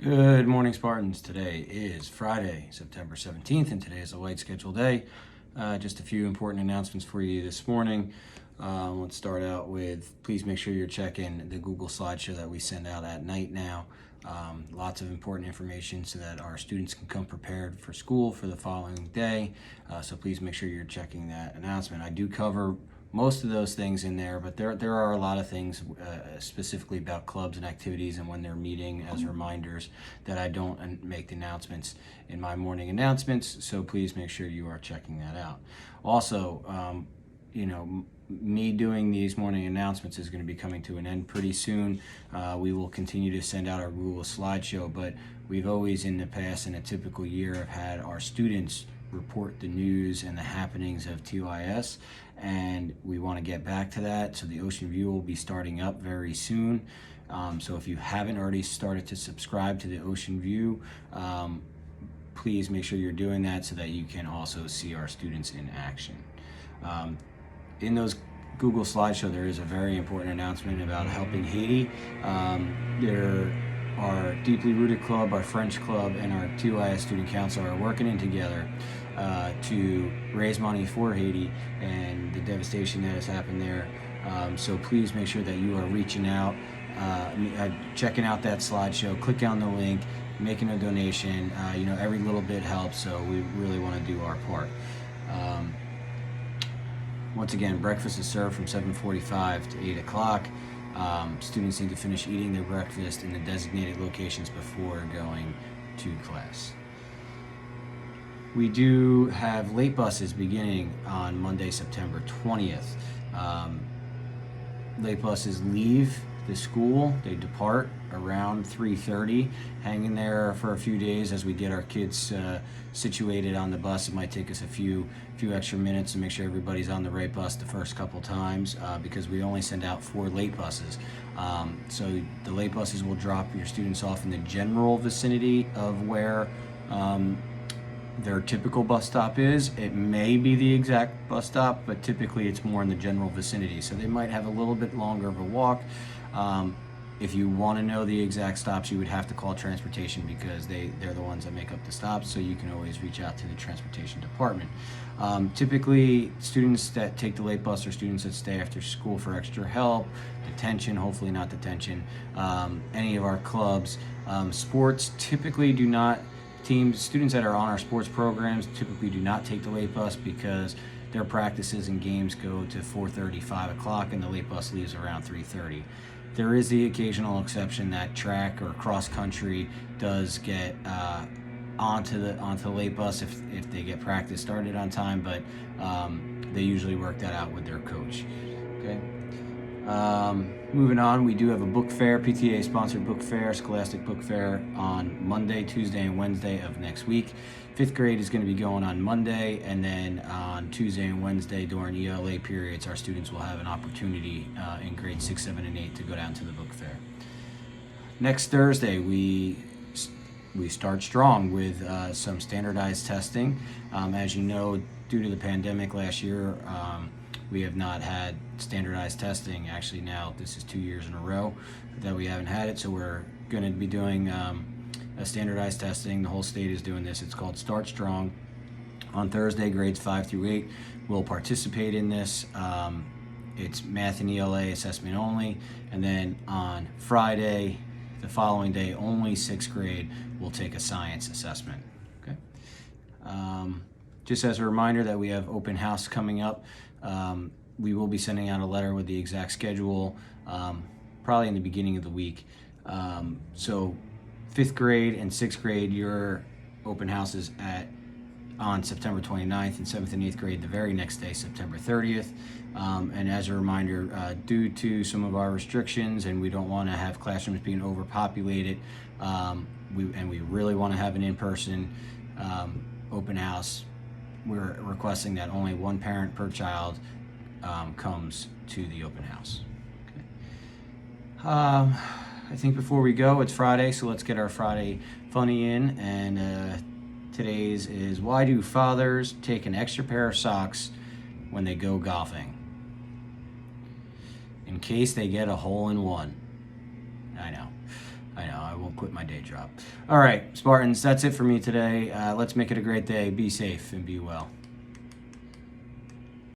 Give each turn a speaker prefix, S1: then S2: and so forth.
S1: Good morning, Spartans. Today is Friday, September 17th, and today is a light schedule day. Just a few important announcements for you this morning. Let's start out with, please make sure you're checking the Google slideshow that we send out at night now. Lots of important information so that our students can come prepared for school for the following day. So please make sure you're checking that announcement. I do cover most of those things in there, but there are a lot of things specifically about clubs and activities and when they're meeting as reminders that I don't make the announcements in my morning announcements, so please make sure you are checking that out. Also, me doing these morning announcements is going to be coming to an end pretty soon. We will continue to send out our Google slideshow, but we've always in the past, in a typical year, have had our students report the news and the happenings of TYS, and we want to get back to that. So the Ocean View will be starting up very soon. So if you haven't already started to subscribe to the Ocean View, please make sure you're doing that so that you can also see our students in action. In those Google slideshow, there is a very important announcement about helping Haiti. Our Deeply Rooted Club, our French Club, and our TYS Student Council are working in together to raise money for Haiti and the devastation that has happened there. So please make sure that you are reaching out, checking out that slideshow, click on the link, making a donation. Every little bit helps, so we really want to do our part. Once again, breakfast is served from 7:45 to 8 o'clock. Students need to finish eating their breakfast in the designated locations before going to class. We do have late buses beginning on Monday, September 20th. Late buses leave the school. They depart around 3:30, hang in there for a few days as we get our kids situated on the bus. It might take us a few extra minutes to make sure everybody's on the right bus the first couple times because we only send out 4 late buses. So the late buses will drop your students off in the general vicinity of where their typical bus stop is. It may be the exact bus stop, but typically it's more in the general vicinity. So they might have a little bit longer of a walk. If you want to know the exact stops, you would have to call transportation because they're the ones that make up the stops, so you can always reach out to the transportation department. Typically, students that take the late bus are students that stay after school for extra help, detention, hopefully not detention, any of our clubs. Sports typically do not, students that are on our sports programs typically do not take the late bus because their practices and games go to 4:30, 5 o'clock, and the late bus leaves around 3:30. There is the occasional exception that track or cross country does get onto the late bus if they get practice started on time, but they usually work that out with their coach. Okay. Moving on, we do have a book fair, PTA sponsored book fair, Scholastic Book Fair on Monday, Tuesday, and Wednesday of next week. 5th grade is going to be going on Monday, and then on Tuesday and Wednesday during ELA periods, our students will have an opportunity in grades 6, 7, and 8 to go down to the book fair. Next Thursday, we start strong with some standardized testing. As you know, due to the pandemic last year, we have not had standardized testing. Actually, now this is 2 years in a row that we haven't had it, so we're going to be doing a standardized testing. The whole state is doing this. It's called Start Strong. On Thursday, grades 5 through 8 will participate in this. It's math and ELA assessment only, and then on Friday, the following day, only 6th grade will take a science assessment. Okay. Just as a reminder that we have open house coming up. We will be sending out a letter with the exact schedule, probably in the beginning of the week. So 5th grade and 6th grade, your open houses on September 29th, and 7th and 8th grade the very next day, September 30th. And as a reminder, due to some of our restrictions, and we don't want to have classrooms being overpopulated, we really want to have an in-person open house, we're requesting that only one parent per child comes to the open house. Okay. I think before we go, it's Friday, so let's get our Friday funny in. And today's is, why do fathers take an extra pair of socks when they go golfing? In case they get a hole in one. I know. quit my day job. All right, Spartans, that's it for me today. Let's make it a great day. Be safe and be well.